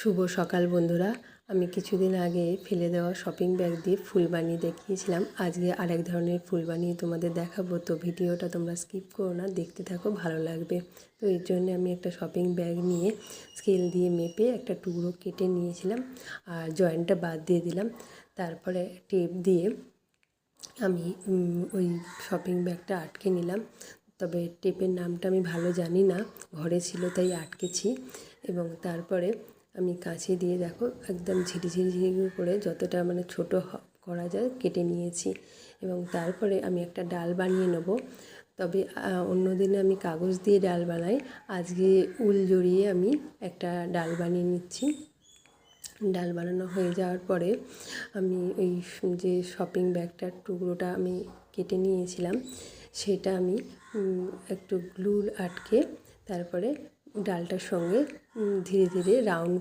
শুভ সকাল বন্ধুরা। আমি কিছুদিন আগে ফেলে দেওয়া শপিং ব্যাগ দিয়ে ফুল বানিয়ে দেখিয়েছিলাম। আজকে আরেক ধরনের ফুল বানিয়ে তোমাদের দেখাবো। তো ভিডিওটা তোমরা স্কিপ করো না, দেখতে থাকো, ভালো লাগবে। তো এর জন্য আমি একটা শপিং ব্যাগ নিয়ে স্কেল দিয়ে মেপে একটা টুকরো কেটে নিয়েছিলাম আর জয়েন্টটা বাদ দিয়ে দিলাম। তারপরে টেপ দিয়ে আমি ওই শপিং ব্যাগটা আটকে নিলাম। তবে টেপের নামটা আমি ভালো জানি না, ঘরে ছিল তাই আটকেছি। এবং তারপরে আমি কাঁচি দিয়ে দেখো একদম ঝিরিঝিরি করে যতটা মানে ছোটো করা যায় কেটে নিয়েছি। এবং তারপরে আমি একটা ডাল বানিয়ে নেব। তবে অন্য দিনে আমি কাগজ দিয়ে ডাল বানাই, আজকে উল জড়িয়ে আমি একটা ডাল বানিয়ে নিচ্ছি। ডাল বানানো হয়ে যাওয়ার পরে আমি এই যে শপিং ব্যাগটার টুকরোটা আমি কেটে নিয়েছিলাম সেটা আমি একটু গ্লু আটকে তারপরে ডালটার সঙ্গে ধীরে ধীরে রাউন্ড